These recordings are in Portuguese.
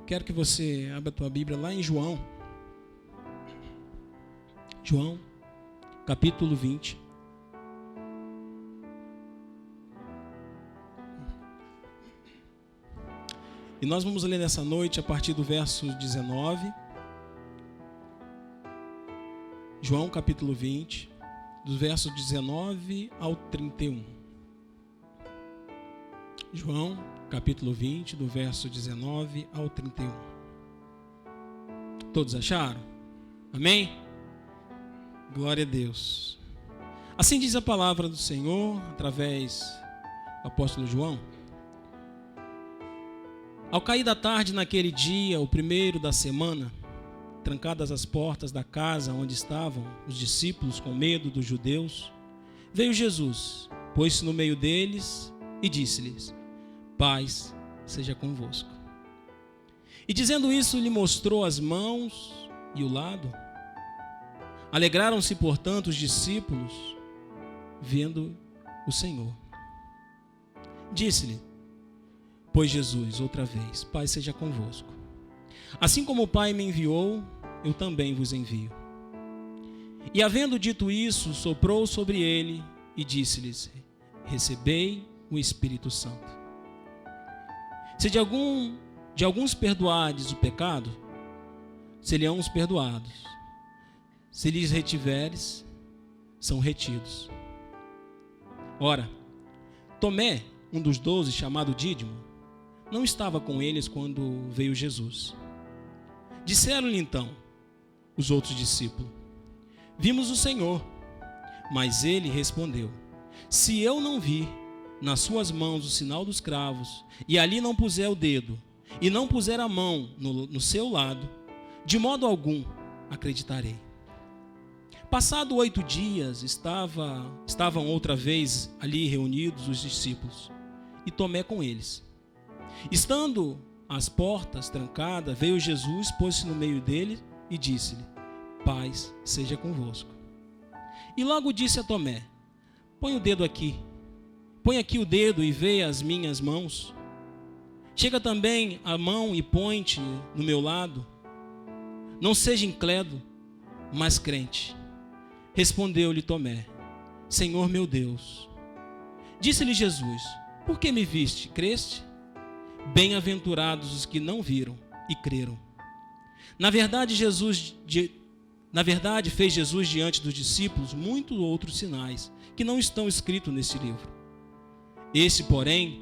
Quero que você abra a tua Bíblia lá em João, capítulo 20. E nós vamos ler nessa noite a partir do verso 19. João capítulo 20, dos versos 19 ao 31. João capítulo 20, do verso 19 ao 31. Todos acharam? Amém? Glória a Deus. Assim diz a palavra do Senhor, através do apóstolo João. Ao cair da tarde naquele dia, o primeiro da semana, trancadas as portas da casa onde estavam os discípulos com medo dos judeus, veio Jesus, pôs-se no meio deles e disse-lhes: paz seja convosco. E dizendo isso, lhe mostrou as mãos e o lado. Alegraram-se, portanto, os discípulos, vendo o Senhor. Disse-lhe, pois Jesus, outra vez: paz seja convosco. Assim como o Pai me enviou, eu também vos envio. E havendo dito isso, soprou sobre ele e disse-lhes: recebei o Espírito Santo. Se de alguns perdoardes o pecado, serão os perdoados. Se lhes retiveres, são retidos. Ora, Tomé, um dos 12, chamado Dídimo, não estava com eles quando veio Jesus. Disseram-lhe então os outros discípulos: vimos o Senhor. Mas ele respondeu: se eu não vir nas suas mãos o sinal dos cravos, e ali não puser o dedo, e não puser a mão no seu lado, de modo algum acreditarei. Passado 8 dias, estavam outra vez ali reunidos os discípulos, e Tomé com eles. Estando as portas trancadas, veio Jesus, pôs-se no meio dele e disse-lhe: paz seja convosco. E logo disse a Tomé: põe o dedo aqui. Põe aqui o dedo e vê as minhas mãos. Chega também a mão e põe-te no meu lado. Não seja incrédulo, mas crente. Respondeu-lhe Tomé: Senhor meu Deus. Disse-lhe Jesus: por que me viste? Creste? Bem-aventurados os que não viram e creram. Na verdade, fez Jesus diante dos discípulos muitos outros sinais que não estão escritos nesse livro. Esses, porém,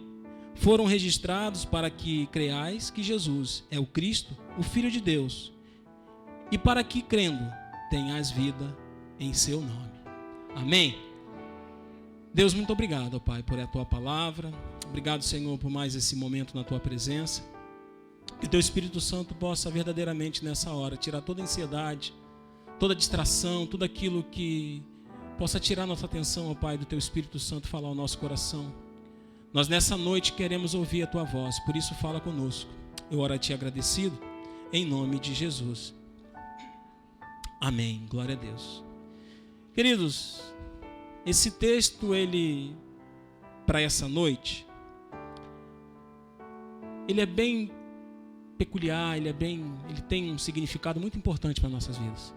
foram registrados para que creiais que Jesus é o Cristo, o Filho de Deus, e para que, crendo, tenhais vida em seu nome. Amém? Deus, muito obrigado, Pai, por a Tua palavra. Obrigado, Senhor, por mais esse momento na Tua presença. Que o Teu Espírito Santo possa verdadeiramente nessa hora tirar toda a ansiedade, toda a distração, tudo aquilo que possa tirar nossa atenção, ó Pai, do Teu Espírito Santo falar ao nosso coração. Nós nessa noite queremos ouvir a Tua voz, por isso fala conosco. Eu oro a Ti agradecido, em nome de Jesus. Amém. Glória a Deus. Queridos, esse texto, ele, para essa noite, ele é bem peculiar, ele tem um significado muito importante para nossas vidas.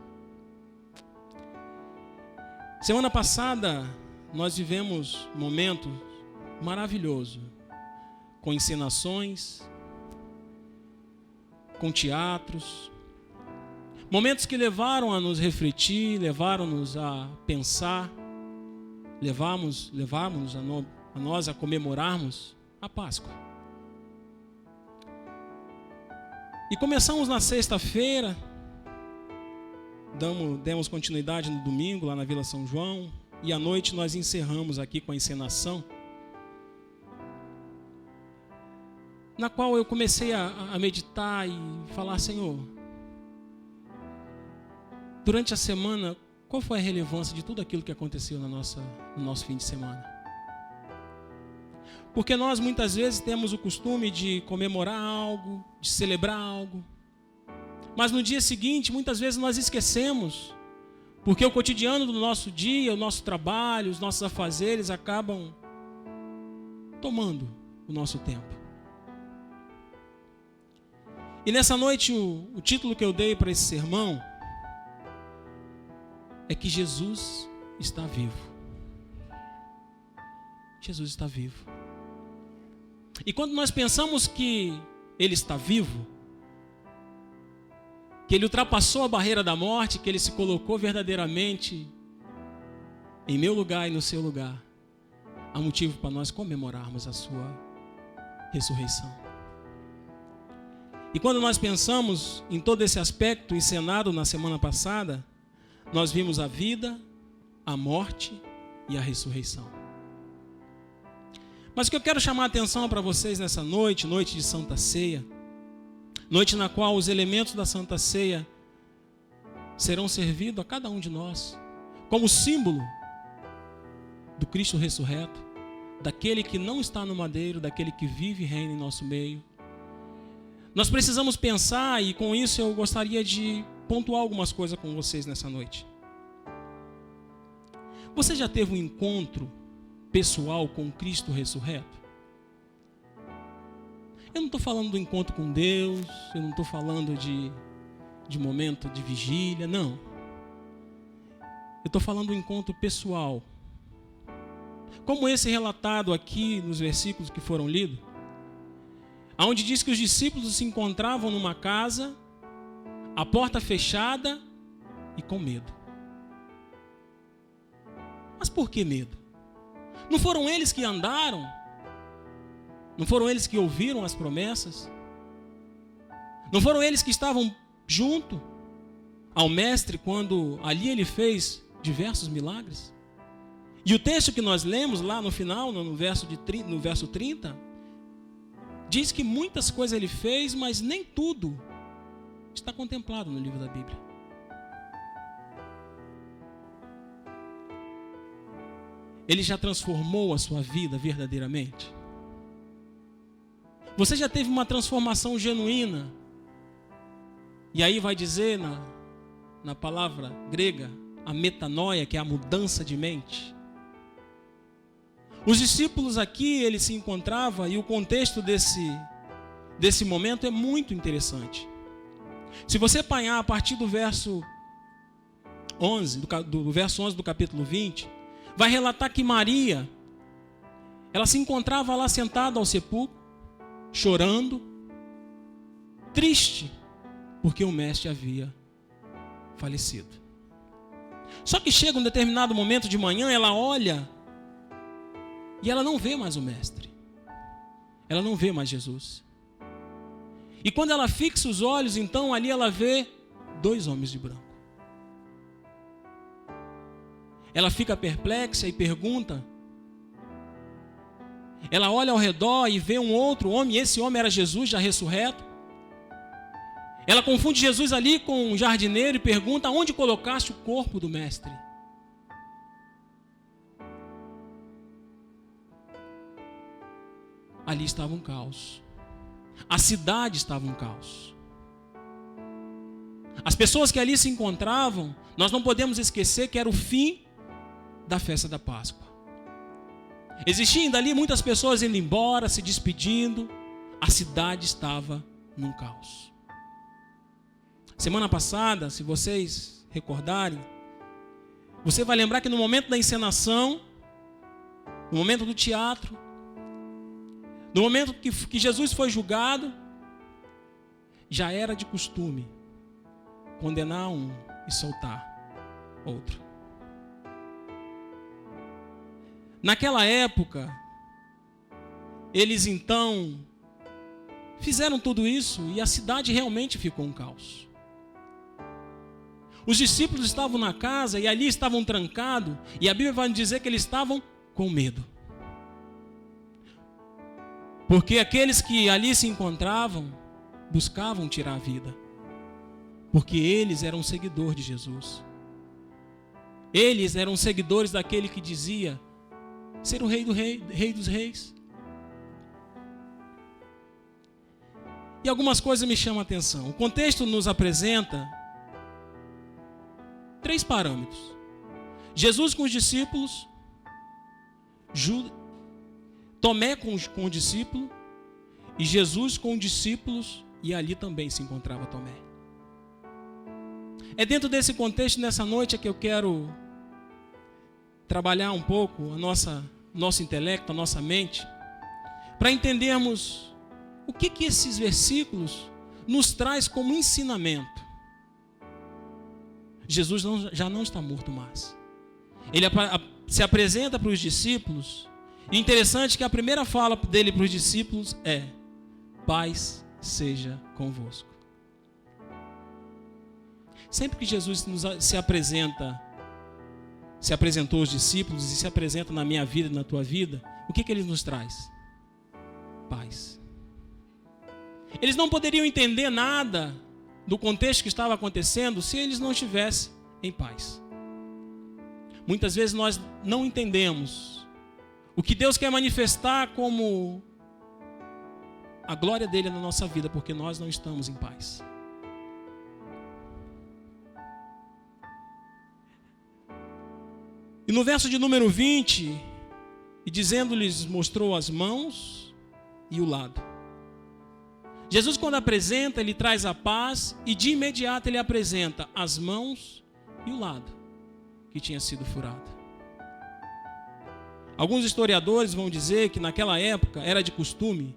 Semana passada, nós vivemos um momento maravilhoso, com encenações, com teatros, momentos que levaram a nos refletir, levaram-nos a pensar, levaram-nos a nós a comemorarmos a Páscoa. E começamos na sexta-feira, demos continuidade no domingo lá na Vila São João, e à noite nós encerramos aqui com a encenação, na qual eu comecei a meditar e falar: Senhor, durante a semana, qual foi a relevância de tudo aquilo que aconteceu no nosso fim de semana? Porque nós muitas vezes temos o costume de comemorar algo, de celebrar algo, mas no dia seguinte, muitas vezes nós esquecemos, porque o cotidiano do nosso dia, o nosso trabalho, os nossos afazeres acabam tomando o nosso tempo. E nessa noite o título que eu dei para esse sermão é que Jesus está vivo. Jesus está vivo. E quando nós pensamos que Ele está vivo, que Ele ultrapassou a barreira da morte, que Ele se colocou verdadeiramente em meu lugar e no seu lugar, há motivo para nós comemorarmos a sua ressurreição. E quando nós pensamos em todo esse aspecto encenado na semana passada, nós vimos a vida, a morte e a ressurreição. Mas o que eu quero chamar a atenção para vocês nessa noite, noite de Santa Ceia, noite na qual os elementos da Santa Ceia serão servidos a cada um de nós, como símbolo do Cristo ressurreto, daquele que não está no madeiro, daquele que vive e reina em nosso meio. Nós precisamos pensar, e com isso eu gostaria de pontuar algumas coisas com vocês nessa noite. Você já teve um encontro pessoal com Cristo ressurreto? Eu não estou falando do encontro com Deus, eu não estou falando de momento de vigília, não. Eu estou falando do encontro pessoal. Como esse relatado aqui nos versículos que foram lidos, onde diz que os discípulos se encontravam numa casa, a porta fechada e com medo. Mas por que medo? Não foram eles que andaram? Não foram eles que ouviram as promessas? Não foram eles que estavam junto ao Mestre quando ali ele fez diversos milagres? E o texto que nós lemos lá no final, no verso 30, diz que muitas coisas ele fez, mas nem tudo está contemplado no livro da Bíblia. Ele já transformou a sua vida verdadeiramente? Você já teve uma transformação genuína? E aí vai dizer na palavra grega, a metanoia, que é a mudança de mente. Os discípulos aqui, eles se encontravam, e o contexto desse momento é muito interessante. Se você apanhar a partir do verso 11, do verso 11 do capítulo 20, vai relatar que Maria, ela se encontrava lá sentada ao sepulcro, chorando, triste, porque o mestre havia falecido. Só que chega um determinado momento de manhã, ela olha e ela não vê mais o mestre. Ela não vê mais Jesus. E quando ela fixa os olhos, então ali ela vê 2 homens de branco. Ela fica perplexa e pergunta. Ela olha ao redor e vê um outro homem, e esse homem era Jesus, já ressurreto. Ela confunde Jesus ali com um jardineiro e pergunta: onde colocaste o corpo do mestre? Ali estava um caos. A cidade estava um caos. As pessoas que ali se encontravam, nós não podemos esquecer que era o fim da festa da Páscoa. Existiam ainda ali muitas pessoas indo embora, se despedindo. A cidade estava num caos. Semana passada, se vocês recordarem, você vai lembrar que no momento da encenação, no momento do teatro, no momento que Jesus foi julgado, já era de costume condenar um e soltar outro. Naquela época, eles então fizeram tudo isso e a cidade realmente ficou um caos. Os discípulos estavam na casa e ali estavam trancados, e a Bíblia vai dizer que eles estavam com medo. Porque aqueles que ali se encontravam buscavam tirar a vida. Porque eles eram seguidores de Jesus. Eles eram seguidores daquele que dizia ser o rei dos reis. E algumas coisas me chamam a atenção. O contexto nos apresenta 3 parâmetros. Jesus com os discípulos, Tomé com o discípulo e Jesus com os discípulos e ali também se encontrava Tomé. É dentro desse contexto, nessa noite, é que eu quero trabalhar um pouco nosso intelecto, a nossa mente, para entendermos o que esses versículos nos traz como ensinamento. Jesus já não está morto mais. Ele se apresenta para os discípulos. E interessante que a primeira fala dele para os discípulos é: paz seja convosco. Sempre que Jesus se apresentou aos discípulos e se apresenta na minha vida e na tua vida, o que ele nos traz? Paz. Eles não poderiam entender nada do contexto que estava acontecendo se eles não estivessem em paz. Muitas vezes nós não entendemos o que Deus quer manifestar como a glória dele na nossa vida, porque nós não estamos em paz. E no verso de número 20, e dizendo-lhes, mostrou as mãos e o lado. Jesus, quando apresenta, ele traz a paz e de imediato ele apresenta as mãos e o lado que tinha sido furado. Alguns historiadores vão dizer que naquela época era de costume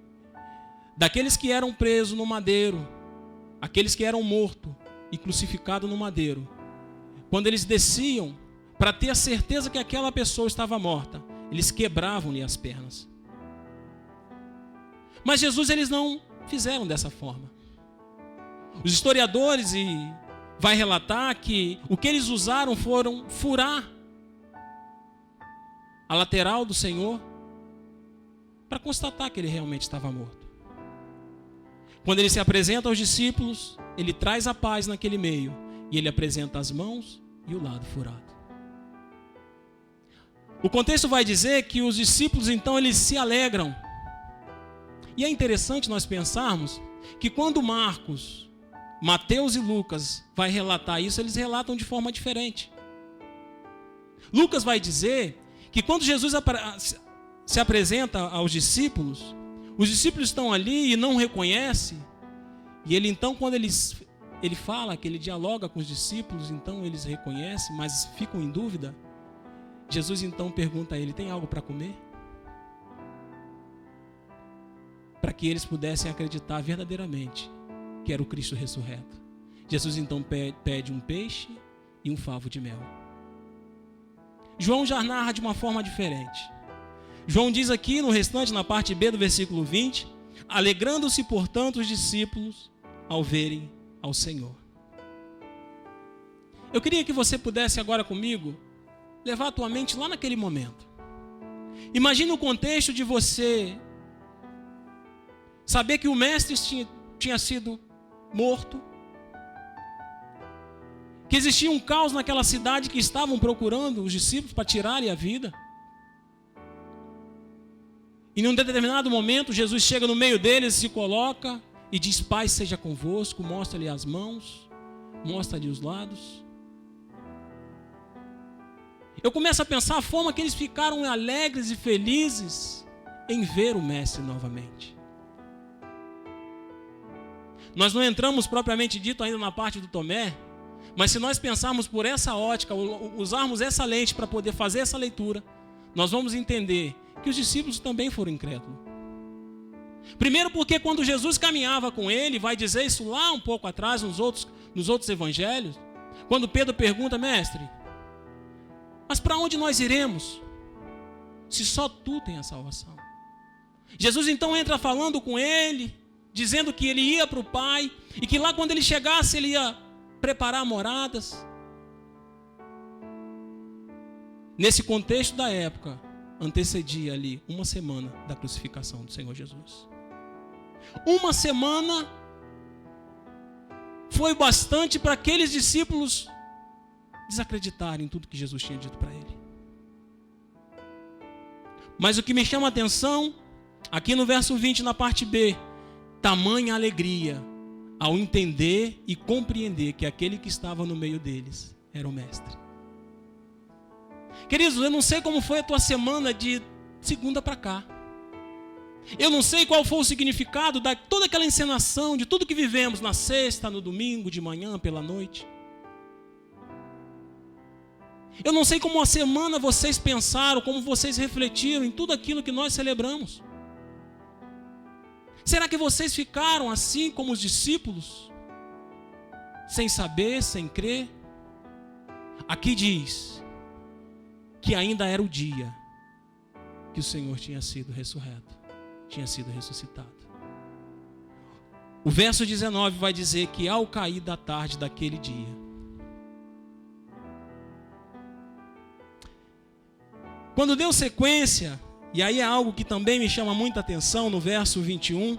daqueles que eram presos no madeiro, aqueles que eram mortos e crucificados no madeiro, quando eles desciam para ter a certeza que aquela pessoa estava morta, eles quebravam-lhe as pernas. Mas Jesus, eles não fizeram dessa forma. Os historiadores vai relatar que o que eles usaram foram furar a lateral do Senhor para constatar que ele realmente estava morto. Quando ele se apresenta aos discípulos, ele traz a paz naquele meio e ele apresenta as mãos e o lado furado. O contexto vai dizer que os discípulos então eles se alegram. E é interessante nós pensarmos que quando Marcos, Mateus e Lucas vai relatar isso, eles relatam de forma diferente. Lucas vai dizer que quando Jesus se apresenta aos discípulos, os discípulos estão ali e não reconhecem, e ele então, quando ele fala, que ele dialoga com os discípulos, então eles reconhecem, mas ficam em dúvida. Jesus então pergunta a ele: tem algo para comer? Para que eles pudessem acreditar verdadeiramente que era o Cristo ressurreto. Jesus então pede um peixe e um favo de mel. João já narra de uma forma diferente. João diz aqui no restante, na parte B do versículo 20, alegrando-se, portanto, os discípulos ao verem ao Senhor. Eu queria que você pudesse agora comigo levar a tua mente lá naquele momento. Imagina o contexto de você saber que o mestre tinha sido morto, que existia um caos naquela cidade, que estavam procurando os discípulos para tirarem a vida. E num determinado momento, Jesus chega no meio deles, se coloca e diz: paz seja convosco, mostra-lhe as mãos, mostra-lhe os lados. Eu começo a pensar a forma que eles ficaram alegres e felizes em ver o mestre novamente. Nós não entramos propriamente dito ainda na parte do Tomé, mas se nós pensarmos por essa ótica, usarmos essa lente para poder fazer essa leitura, nós vamos entender que os discípulos também foram incrédulos. Primeiro porque quando Jesus caminhava com ele, vai dizer isso lá um pouco atrás, nos outros evangelhos, quando Pedro pergunta: mestre, mas para onde nós iremos, se só tu tens a salvação? Jesus então entra falando com ele, dizendo que ele ia para o Pai, e que lá quando ele chegasse, ele ia preparar moradas. Nesse contexto da época, antecedia ali uma semana da crucificação do Senhor Jesus. Uma semana foi bastante para aqueles discípulos desacreditarem em tudo que Jesus tinha dito para ele. Mas o que me chama a atenção, aqui no verso 20, na parte B, tamanha alegria ao entender e compreender que aquele que estava no meio deles era o mestre. Queridos, eu não sei como foi a tua semana de segunda para cá. Eu não sei qual foi o significado de toda aquela encenação, de tudo que vivemos na sexta, no domingo, de manhã, pela noite. Eu não sei como a semana vocês pensaram, como vocês refletiram em tudo aquilo que nós celebramos. Será que vocês ficaram assim como os discípulos? Sem saber, sem crer? Aqui diz que ainda era o dia que o Senhor tinha sido ressurreto, tinha sido ressuscitado. O verso 19 vai dizer que ao cair da tarde daquele dia, quando deu sequência, e aí é algo que também me chama muita atenção no verso 21,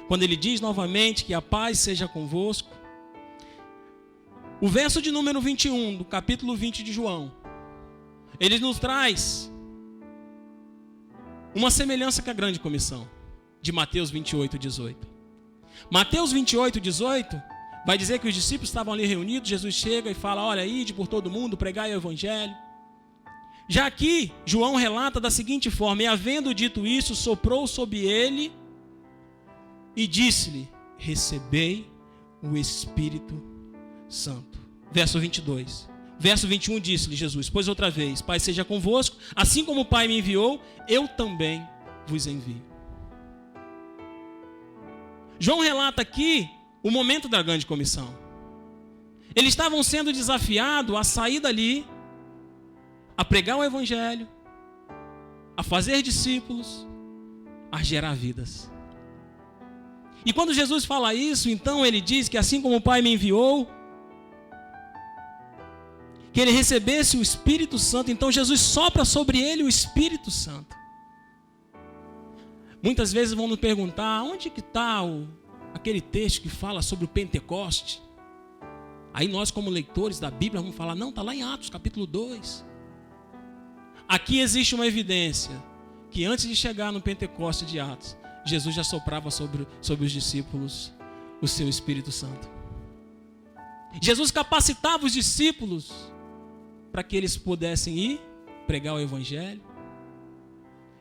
quando ele diz novamente que a paz seja convosco. O verso de número 21 do capítulo 20 de João, ele nos traz uma semelhança com a grande comissão de Mateus 28, 18. Mateus 28, 18 vai dizer que os discípulos estavam ali reunidos, Jesus chega e fala, olha, ide por todo mundo, pregai o evangelho. Já aqui, João relata da seguinte forma, e havendo dito isso, soprou sobre ele e disse-lhe, recebei o Espírito Santo. Verso 22. Verso 21 disse-lhe Jesus, pois outra vez, Pai seja convosco, assim como o Pai me enviou, eu também vos envio. João relata aqui o momento da grande comissão. Eles estavam sendo desafiados a sair dali, a pregar o evangelho, a fazer discípulos, a gerar vidas. E quando Jesus fala isso, então ele diz que assim como o Pai me enviou, que ele recebesse o Espírito Santo, então Jesus sopra sobre ele o Espírito Santo. Muitas vezes vão nos perguntar, onde que está aquele texto que fala sobre o Pentecoste? Aí nós como leitores da Bíblia vamos falar, não, está lá em Atos capítulo 2. Aqui existe uma evidência, que antes de chegar no Pentecoste de Atos, Jesus já soprava sobre os discípulos o seu Espírito Santo. Jesus capacitava os discípulos para que eles pudessem ir pregar o evangelho,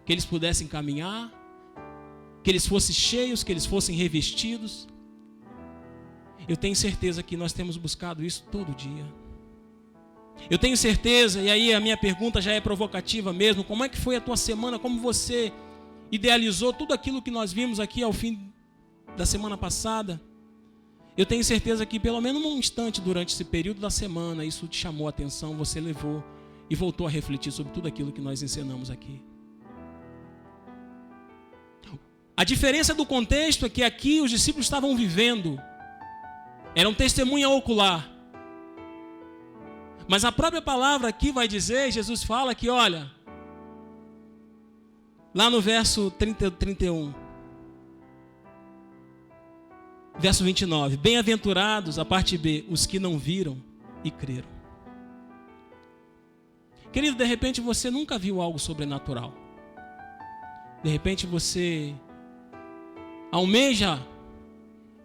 que eles pudessem caminhar, que eles fossem cheios, que eles fossem revestidos. Eu tenho certeza que nós temos buscado isso todo dia. Eu tenho certeza, e aí a minha pergunta já é provocativa mesmo, como é que foi a tua semana, como você idealizou tudo aquilo que nós vimos aqui ao fim da semana passada? Eu tenho certeza que pelo menos um instante durante esse período da semana, isso te chamou a atenção, você levou e voltou a refletir sobre tudo aquilo que nós ensinamos aqui. A diferença do contexto é que aqui os discípulos estavam vivendo, era um testemunha ocular. Mas a própria palavra aqui vai dizer, Jesus fala que, olha, lá no verso 31, verso 29, bem-aventurados, a parte B, os que não viram e creram. Querido, de repente você nunca viu algo sobrenatural. De repente você almeja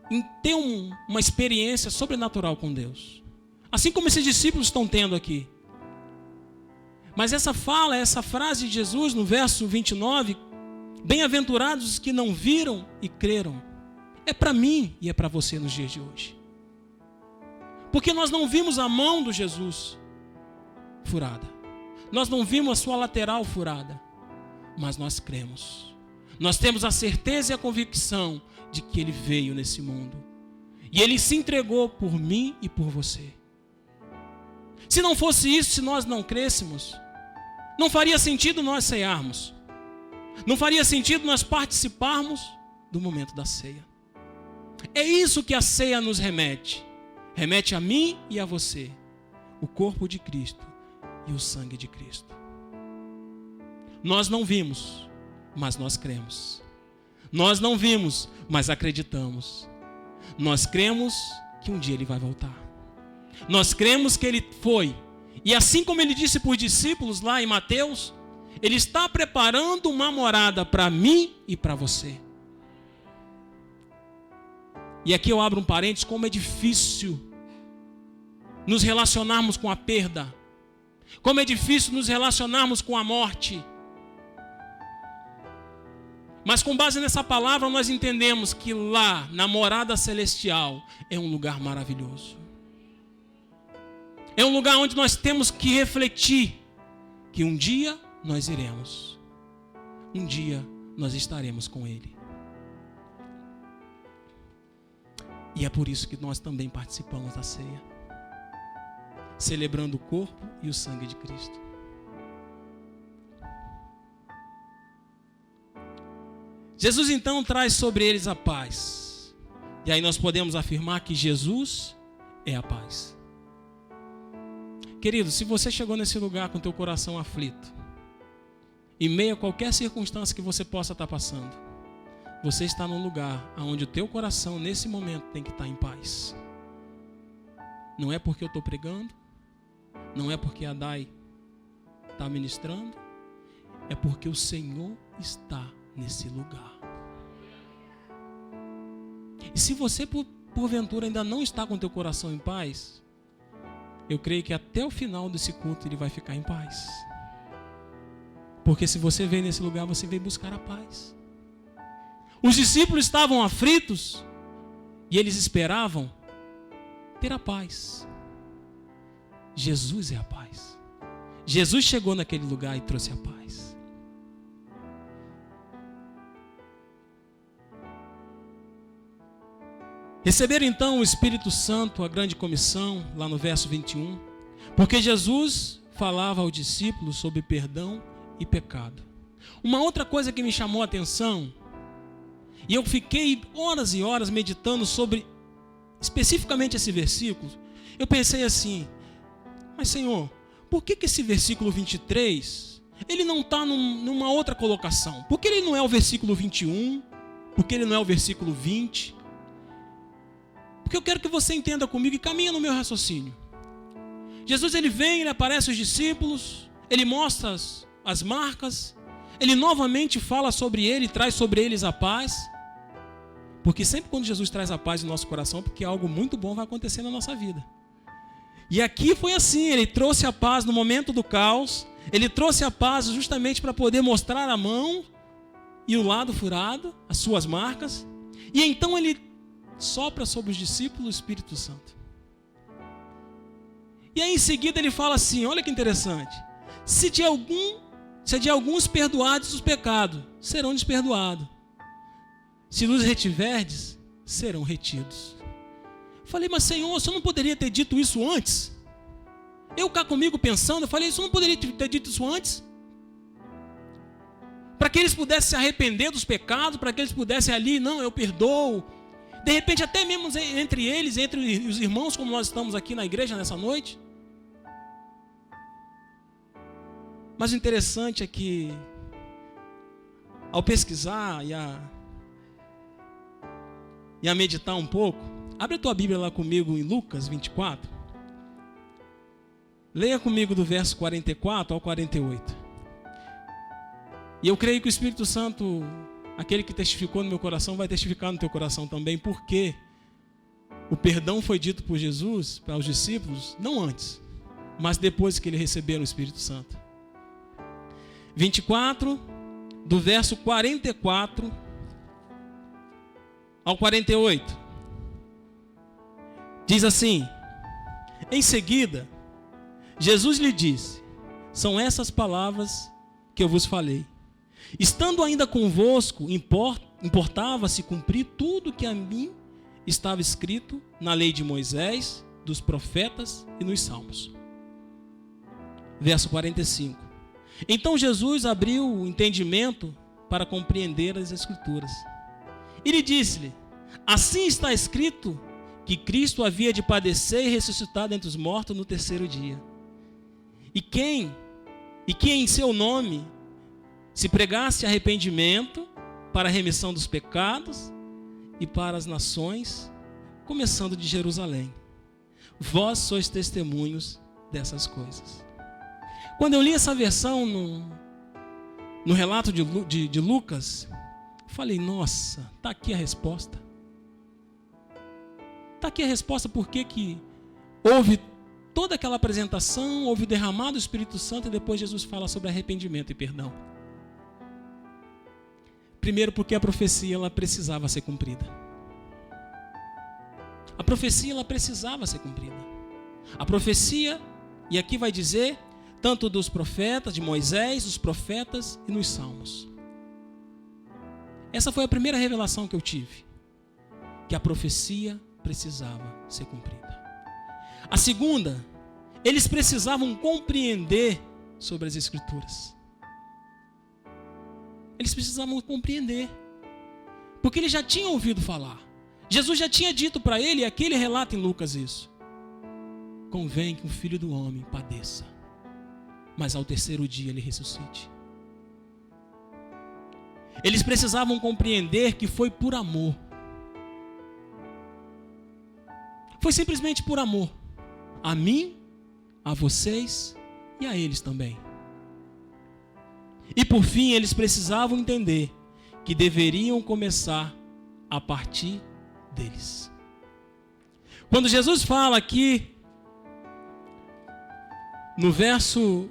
em ter uma experiência sobrenatural com Deus. Assim como esses discípulos estão tendo aqui. Mas essa frase de Jesus no verso 29, bem-aventurados os que não viram e creram, é para mim e é para você nos dias de hoje. Porque nós não vimos a mão do Jesus furada. Nós não vimos a sua lateral furada. Mas nós cremos. Nós temos a certeza e a convicção de que Ele veio nesse mundo. E Ele se entregou por mim e por você. Se não fosse isso, se nós não crêssemos, não faria sentido nós cearmos. Não faria sentido nós participarmos do momento da ceia. É isso que a ceia nos remete. Remete a mim e a você. O corpo de Cristo e o sangue de Cristo. Nós não vimos, mas nós cremos. Nós não vimos, mas acreditamos. Nós cremos que um dia Ele vai voltar. Nós cremos que Ele foi. E assim como Ele disse para os discípulos lá em Mateus, Ele está preparando uma morada para mim e para você. E aqui eu abro um parênteses, como é difícil nos relacionarmos com a perda. Como é difícil nos relacionarmos com a morte. Mas com base nessa palavra nós entendemos que lá, na morada celestial, é um lugar maravilhoso. É um lugar onde nós temos que refletir que um dia nós iremos. Um dia nós estaremos com Ele. E é por isso que nós também participamos da ceia, celebrando o corpo e o sangue de Cristo. Jesus então traz sobre eles a paz. E aí nós podemos afirmar que Jesus é a paz. Querido, se você chegou nesse lugar com teu coração aflito, em meio a qualquer circunstância que você possa estar passando, você está num lugar onde o teu coração nesse momento tem que estar em paz. Não é porque eu estou pregando, não é porque a Dai está ministrando, é porque o Senhor está nesse lugar. E se você porventura ainda não está com teu coração em paz, eu creio que até o final desse culto ele vai ficar em paz. Porque se você veio nesse lugar, você veio buscar a paz. Os discípulos estavam aflitos e eles esperavam ter a paz. Jesus é a paz. Jesus chegou naquele lugar e trouxe a paz. Receberam então o Espírito Santo, a grande comissão, lá no verso 21, porque Jesus falava aos discípulos sobre perdão e pecado. Uma outra coisa que me chamou a atenção, e eu fiquei horas e horas meditando sobre especificamente esse versículo, eu pensei assim, mas Senhor, por que esse versículo 23, ele não está numa outra colocação? Por que ele não é o versículo 21? Por que ele não é o versículo 20? Porque eu quero que você entenda comigo e caminhe no meu raciocínio. Jesus ele vem, ele aparece aos discípulos, ele mostra as marcas, ele novamente fala sobre ele, traz sobre eles a paz. Porque sempre quando Jesus traz a paz no nosso coração, porque algo muito bom vai acontecer na nossa vida. E aqui foi assim, ele trouxe a paz no momento do caos, ele trouxe a paz justamente para poder mostrar a mão e o lado furado, as suas marcas, e então ele sopra sobre os discípulos o Espírito Santo. E aí em seguida ele fala assim, olha que interessante, se de alguns perdoados os pecados, serão desperdoados. Se nos retiverdes, serão retidos. Falei, mas Senhor, o Senhor não poderia ter dito isso antes? Eu cá comigo pensando, eu falei, o Senhor não poderia ter dito isso antes? Para que eles pudessem se arrepender dos pecados, para que eles pudessem ali, não, eu perdoo. De repente até mesmo entre eles, entre os irmãos, como nós estamos aqui na igreja nessa noite. Mas o interessante é que, ao pesquisar e a meditar um pouco, abre a tua Bíblia lá comigo em Lucas 24. Leia comigo do verso 44 ao 48. E eu creio que o Espírito Santo, aquele que testificou no meu coração, vai testificar no teu coração também, porque o perdão foi dito por Jesus para os discípulos, não antes, mas depois que eles receberam o Espírito Santo. 24, do verso 44 ao 48. Diz assim, em seguida, Jesus lhe disse, são essas palavras que eu vos falei. Estando ainda convosco, importava-se cumprir tudo que a mim estava escrito na lei de Moisés, dos profetas e nos salmos. Verso 45. Então Jesus abriu o entendimento para compreender as Escrituras. E lhe disse-lhe, assim está escrito que Cristo havia de padecer e ressuscitar dentre os mortos no terceiro dia. E que em seu nome se pregasse arrependimento para a remissão dos pecados e para as nações, começando de Jerusalém. Vós sois testemunhos dessas coisas. Quando eu li essa versão no relato de Lucas, falei, nossa, está aqui a resposta. Está aqui a resposta porque que houve toda aquela apresentação, houve derramado o Espírito Santo e depois Jesus fala sobre arrependimento e perdão. Primeiro, porque a profecia ela precisava ser cumprida. A profecia ela precisava ser cumprida. A profecia, e aqui vai dizer, tanto dos profetas, de Moisés, dos profetas e nos salmos. Essa foi a primeira revelação que eu tive, que a profecia precisava ser cumprida. A segunda, eles precisavam compreender sobre as Escrituras. Eles precisavam compreender, porque eles já tinham ouvido falar. Jesus já tinha dito para ele, e aqui ele relata em Lucas isso: convém que o Filho do Homem padeça, mas ao terceiro dia ele ressuscite. Eles precisavam compreender que foi por amor. Foi simplesmente por amor. A mim, a vocês e a eles também. E por fim, eles precisavam entender que deveriam começar a partir deles. Quando Jesus fala aqui, no verso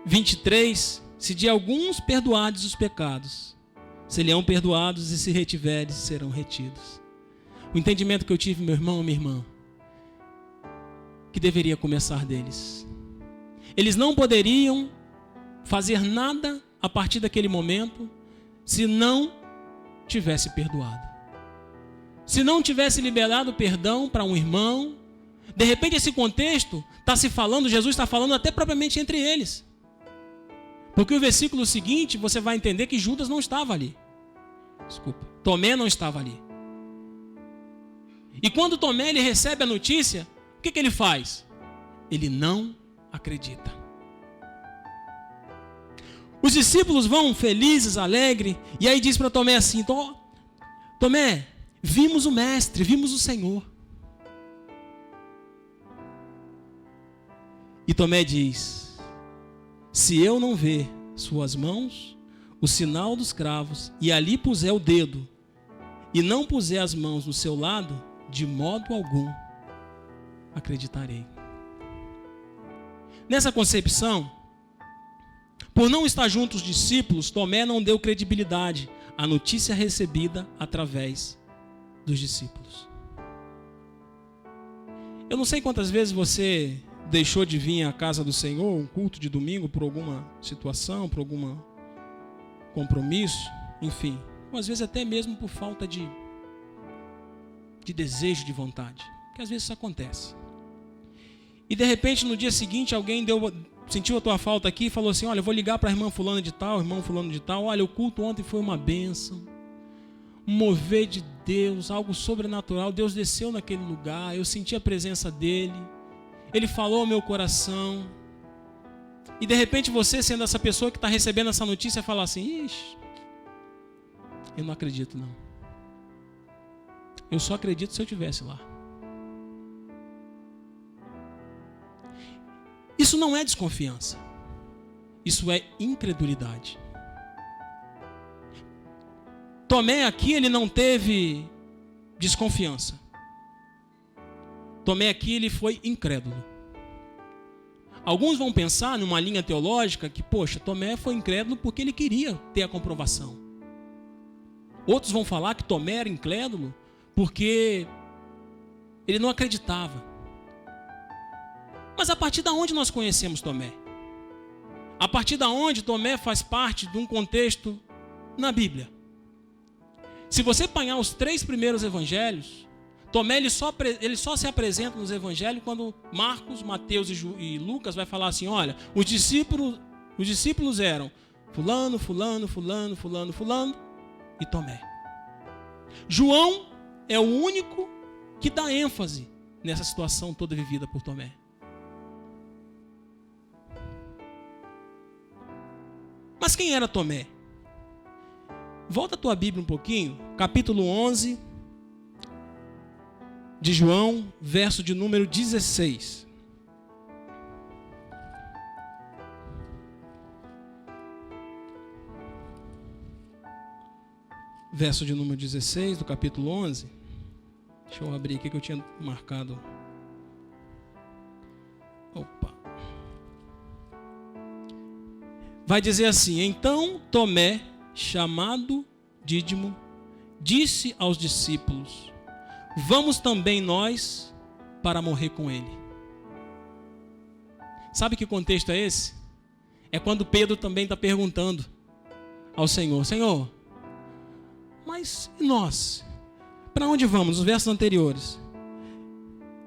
23, se de alguns perdoardes os pecados, serão perdoados, e se retiveres, serão retidos. O entendimento que eu tive, meu irmão, minha irmã, que deveria começar deles. Eles não poderiam fazer nada a partir daquele momento se não tivesse perdoado. Se não tivesse liberado perdão para um irmão. De repente esse contexto está se falando, Jesus está falando até propriamente entre eles. Porque o versículo seguinte você vai entender que Judas não estava ali. Desculpa, Tomé não estava ali. E quando Tomé ele recebe a notícia, o que ele faz? Ele não acredita. Os discípulos vão felizes, alegres, e aí diz para Tomé assim: Tomé, vimos o Mestre, vimos o Senhor. E Tomé diz: se eu não ver suas mãos, o sinal dos cravos, e ali puser o dedo, e não puser as mãos no seu lado, de modo algum acreditarei. Nessa concepção, por não estar junto os discípulos, Tomé não deu credibilidade à notícia recebida através dos discípulos. Eu não sei quantas vezes você deixou de vir à casa do Senhor, um culto de domingo, por alguma situação, por algum compromisso, enfim, ou às vezes até mesmo por falta de desejo, de vontade, que às vezes isso acontece. E de repente no dia seguinte alguém sentiu a tua falta aqui e falou assim: olha, eu vou ligar para a irmã fulana de tal, irmão fulano de tal, olha, o culto ontem foi uma bênção, um mover de Deus, algo sobrenatural, Deus desceu naquele lugar, eu senti a presença dele, ele falou ao meu coração. E de repente você, sendo essa pessoa que está recebendo essa notícia, fala assim: ixi, eu não acredito não, eu só acredito se eu estivesse lá. Isso não é desconfiança, isso é incredulidade. Tomé aqui ele não teve desconfiança. Tomé aqui ele foi incrédulo. Alguns vão pensar numa linha teológica que, poxa, Tomé foi incrédulo porque ele queria ter a comprovação. Outros vão falar que Tomé era incrédulo porque ele não acreditava. Mas a partir de onde nós conhecemos Tomé? A partir de onde Tomé faz parte de um contexto na Bíblia? Se você apanhar os 3 primeiros evangelhos, Tomé ele só se apresenta nos evangelhos quando Marcos, Mateus e Lucas vai falar assim: olha, os discípulos eram fulano, fulano, fulano, fulano, fulano e Tomé. João é o único que dá ênfase nessa situação toda vivida por Tomé. Mas quem era Tomé? Volta a tua Bíblia um pouquinho, capítulo 11 de João, verso de número 16. Verso de número 16 do capítulo 11. Deixa eu abrir aqui que eu tinha marcado. Opa. Vai dizer assim: então Tomé, chamado Dídimo, disse aos discípulos: vamos também nós para morrer com ele. Sabe que contexto é esse? É quando Pedro também está perguntando ao Senhor: Senhor, mas e nós? Para onde vamos? Nos versos anteriores.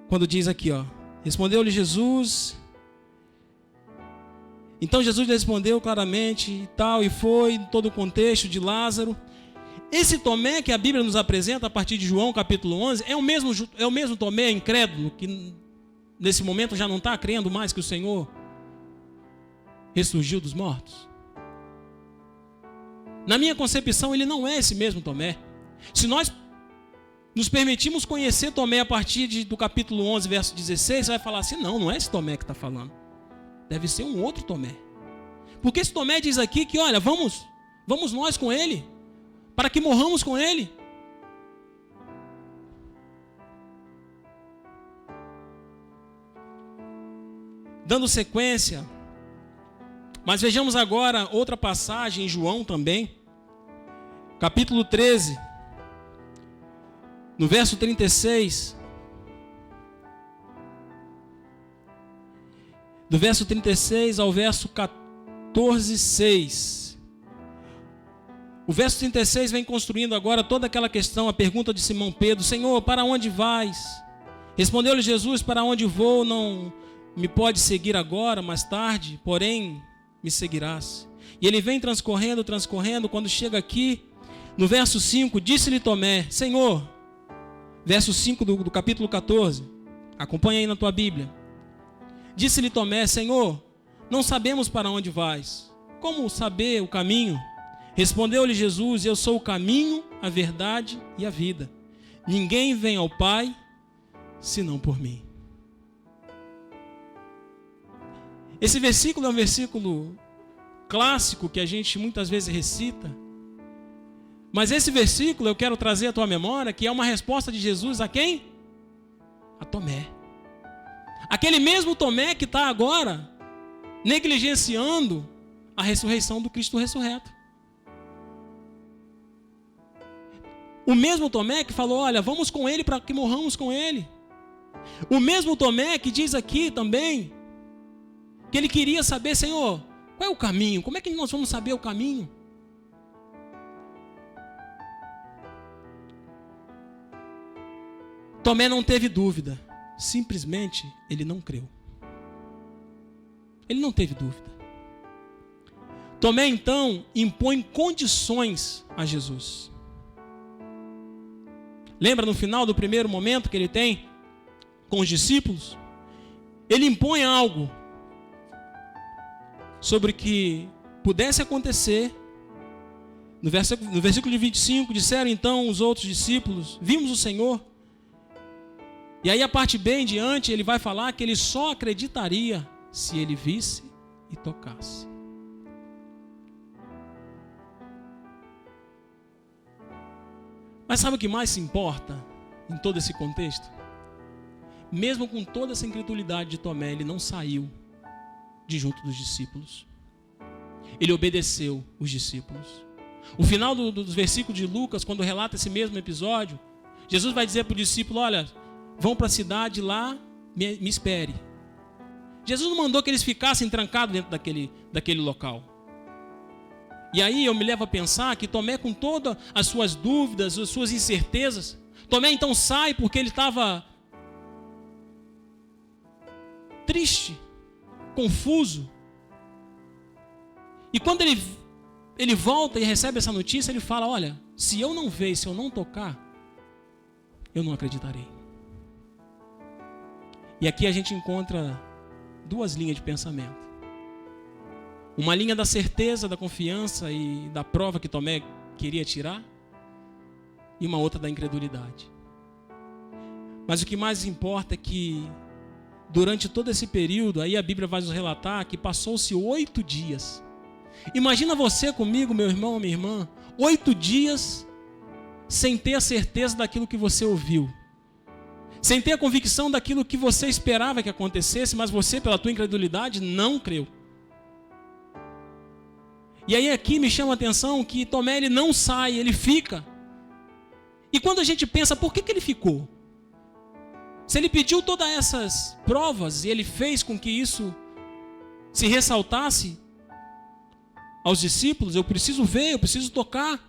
Quando diz aqui, respondeu-lhe Jesus. Então Jesus respondeu claramente e tal, e foi em todo o contexto de Lázaro. Esse Tomé que a Bíblia nos apresenta a partir de João capítulo 11, é o mesmo Tomé incrédulo que nesse momento já não está crendo mais que o Senhor ressurgiu dos mortos? Na minha concepção, ele não é esse mesmo Tomé. Se nós nos permitirmos conhecer Tomé a partir do capítulo 11, verso 16, você vai falar assim: não é esse Tomé que está falando. Deve ser um outro Tomé. Porque esse Tomé diz aqui que, olha, vamos nós com ele, para que morramos com ele. Dando sequência, mas vejamos agora outra passagem em João também, capítulo 13, no verso 36. Do verso 36 ao verso 14, 6. O verso 36 vem construindo agora toda aquela questão, a pergunta de Simão Pedro: Senhor, para onde vais? Respondeu-lhe Jesus: para onde vou, não me pode seguir agora, mais tarde, porém me seguirás. E ele vem transcorrendo, quando chega aqui, no verso 5, disse-lhe Tomé: Senhor, verso 5 do capítulo 14, acompanha aí na tua Bíblia. Disse-lhe Tomé: Senhor, não sabemos para onde vais. Como saber o caminho? Respondeu-lhe Jesus: eu sou o caminho, a verdade e a vida. Ninguém vem ao Pai, senão por mim. Esse versículo é um versículo clássico que a gente muitas vezes recita. Mas esse versículo eu quero trazer à tua memória que é uma resposta de Jesus a quem? A Tomé. Aquele mesmo Tomé que está agora negligenciando a ressurreição do Cristo ressurreto. O mesmo Tomé que falou: olha, vamos com ele para que morramos com ele. O mesmo Tomé que diz aqui também que ele queria saber: Senhor, qual é o caminho? Como é que nós vamos saber o caminho? Tomé não teve dúvida. Simplesmente ele não creu. Ele não teve dúvida. Tomé então impõe condições a Jesus. Lembra no final do primeiro momento que ele tem com os discípulos? Ele impõe algo sobre que pudesse acontecer. No versículo de 25, disseram então os outros discípulos: vimos o Senhor. E aí a parte bem em diante ele vai falar que ele só acreditaria se ele visse e tocasse. Mas sabe o que mais se importa em todo esse contexto? Mesmo com toda essa incredulidade de Tomé, ele não saiu de junto dos discípulos. Ele obedeceu os discípulos. O final dos versículos de Lucas, quando relata esse mesmo episódio, Jesus vai dizer para o discípulo: olha, vão para a cidade lá, me espere. Jesus não mandou que eles ficassem trancados dentro daquele local. E aí eu me levo a pensar que Tomé, com todas as suas dúvidas, as suas incertezas, Tomé então sai porque ele estava triste, confuso. E quando ele volta e recebe essa notícia, ele fala: olha, se eu não ver, se eu não tocar, eu não acreditarei. E aqui a gente encontra duas linhas de pensamento. Uma linha da certeza, da confiança e da prova que Tomé queria tirar, e uma outra da incredulidade. Mas o que mais importa é que durante todo esse período, aí a Bíblia vai nos relatar que passou-se 8 dias. Imagina você comigo, meu irmão, minha irmã, 8 dias sem ter a certeza daquilo que você ouviu, sem ter a convicção daquilo que você esperava que acontecesse, mas você, pela tua incredulidade, não creu. E aí aqui me chama a atenção que Tomé ele não sai, ele fica. E quando a gente pensa, por que ele ficou? Se ele pediu todas essas provas e ele fez com que isso se ressaltasse aos discípulos, eu preciso ver, eu preciso tocar.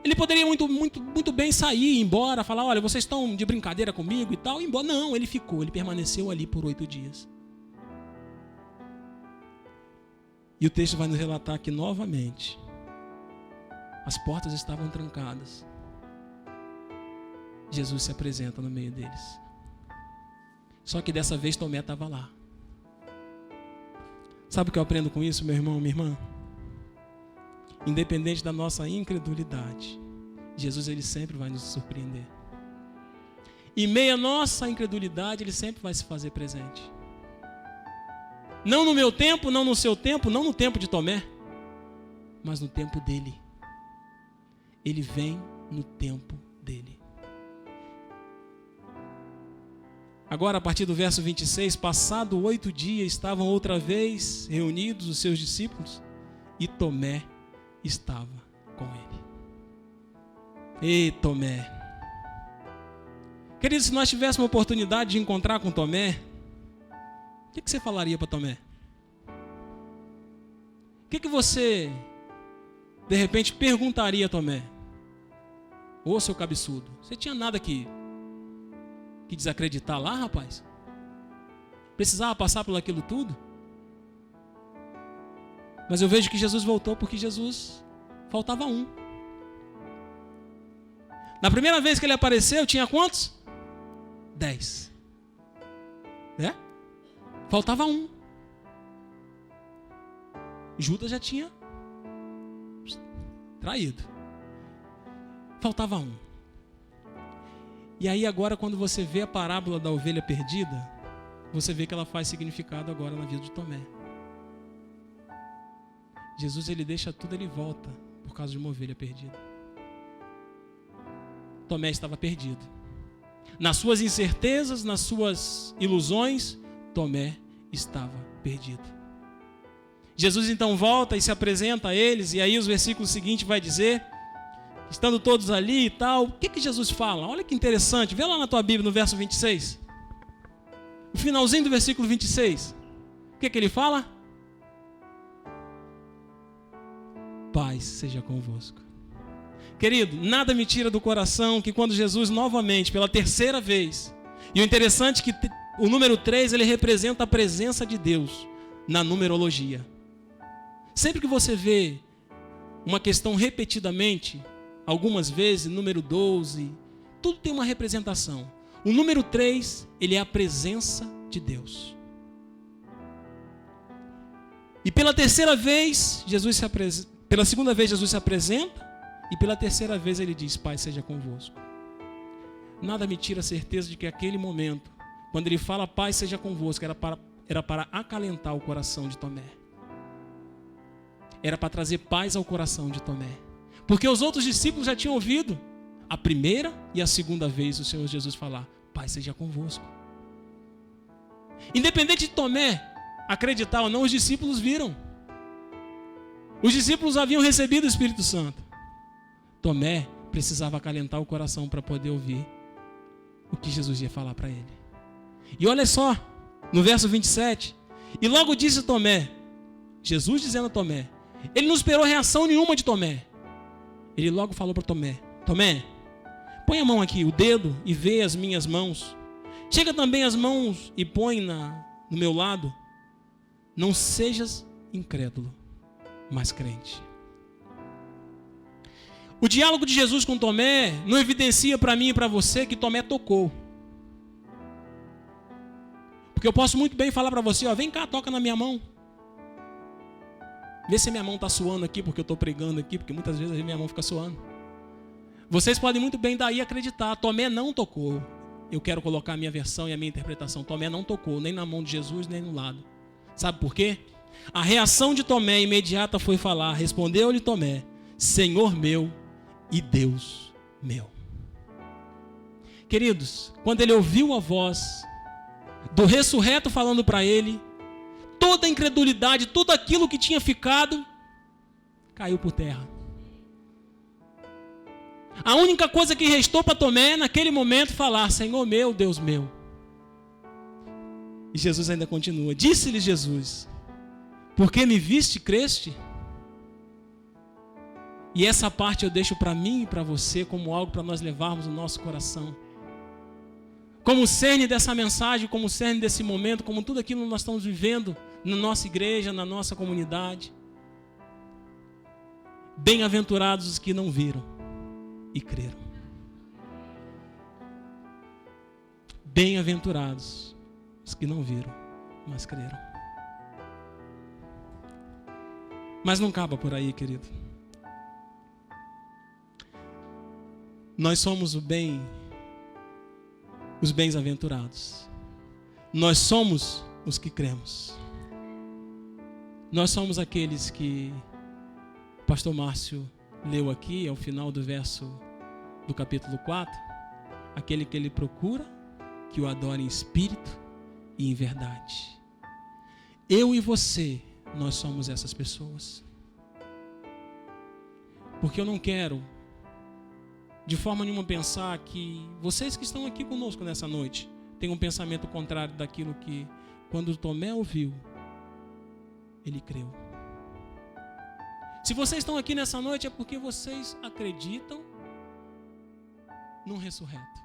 Ele poderia muito bem sair, ir embora, falar, olha, vocês estão de brincadeira comigo e tal, ir embora. Não, ele ficou, ele permaneceu ali por 8 dias. E o texto vai nos relatar que novamente as portas estavam trancadas. Jesus se apresenta no meio deles. Só que dessa vez Tomé estava lá. Sabe o que eu aprendo com isso, meu irmão, minha irmã? Independente da nossa incredulidade, Jesus ele sempre vai nos surpreender. Em meio à nossa incredulidade, ele sempre vai se fazer presente. Não no meu tempo, não no seu tempo, não no tempo de Tomé, mas no tempo dele. Ele vem no tempo dele. Agora, a partir do verso 26, passado 8 dias, estavam outra vez reunidos os seus discípulos e Tomé estava com ele. Ei, Tomé. Querido, se nós tivéssemos a oportunidade de encontrar com Tomé, o que você falaria para Tomé? O que você, de repente, perguntaria a Tomé? Ô, seu cabeçudo, você tinha nada que desacreditar lá, rapaz? Precisava passar por aquilo tudo? Mas eu vejo que Jesus voltou porque Jesus faltava um. Na primeira vez que ele apareceu, tinha quantos? 10. Né? Faltava um. Judas já tinha traído. Faltava um. E aí agora quando você vê a parábola da ovelha perdida, você vê que ela faz significado agora na vida de Tomé. Jesus ele deixa tudo, ele volta por causa de uma ovelha perdida. Tomé estava perdido. Nas suas incertezas, nas suas ilusões, Tomé estava perdido. Jesus então volta e se apresenta a eles, e aí os versículos seguintes vai dizer, estando todos ali e tal, o que Jesus fala? Olha que interessante, vê lá na tua Bíblia no verso 26. O finalzinho do versículo 26. O que ele fala? Paz seja convosco. Querido, nada me tira do coração que quando Jesus novamente, pela terceira vez, e o interessante é que o número 3, ele representa a presença de Deus na numerologia. Sempre que você vê uma questão repetidamente, algumas vezes, número 12, tudo tem uma representação. O número 3, ele é a presença de Deus. E pela terceira vez, pela segunda vez Jesus se apresenta, e pela terceira vez ele diz, Pai seja convosco. Nada me tira a certeza de que aquele momento, quando ele fala Pai seja convosco, era para acalentar o coração de Tomé. Era para trazer paz ao coração de Tomé. Porque os outros discípulos já tinham ouvido a primeira e a segunda vez o Senhor Jesus falar, Pai seja convosco. Independente de Tomé acreditar ou não, os discípulos viram. Os discípulos haviam recebido o Espírito Santo. Tomé precisava acalentar o coração para poder ouvir o que Jesus ia falar para ele. E olha só, no verso 27, e logo disse Tomé, Jesus dizendo a Tomé, ele não esperou reação nenhuma de Tomé. Ele logo falou para Tomé, Tomé, põe a mão aqui, o dedo, e vê as minhas mãos. Chega também as mãos e põe no meu lado. Não sejas incrédulo, mas crente. O diálogo de Jesus com Tomé não evidencia para mim e para você que Tomé tocou. Porque eu posso muito bem falar para você, ó, vem cá, toca na minha mão. Vê se minha mão está suando aqui, porque eu estou pregando aqui, porque muitas vezes a minha mão fica suando. Vocês podem muito bem daí acreditar, Tomé não tocou. Eu quero colocar a minha versão e a minha interpretação. Tomé não tocou, nem na mão de Jesus, nem no lado. Sabe por quê? A reação de Tomé imediata foi falar, respondeu-lhe Tomé, Senhor meu e Deus meu. Queridos, quando ele ouviu a voz do ressurreto falando para ele, toda a incredulidade, tudo aquilo que tinha ficado, caiu por terra. A única coisa que restou para Tomé naquele momento falar: Senhor meu, Deus meu. E Jesus ainda continua: disse-lhe Jesus: porque me viste, creste? E essa parte eu deixo para mim e para você como algo para nós levarmos no nosso coração. Como o cerne dessa mensagem, como o cerne desse momento, como tudo aquilo que nós estamos vivendo na nossa igreja, na nossa comunidade. Bem-aventurados os que não viram e creram. Bem-aventurados os que não viram, mas creram. Mas não acaba por aí, querido. Nós somos os bem-aventurados. Nós somos os que cremos. Nós somos aqueles que o pastor Márcio leu aqui, ao final do verso do capítulo 4, aquele que ele procura, que o adora em espírito e em verdade. Eu e você, nós somos essas pessoas. Porque eu não quero, de forma nenhuma, pensar que vocês que estão aqui conosco nessa noite têm um pensamento contrário daquilo que, quando Tomé ouviu, ele creu. Se vocês estão aqui nessa noite é porque vocês acreditam num ressurreto.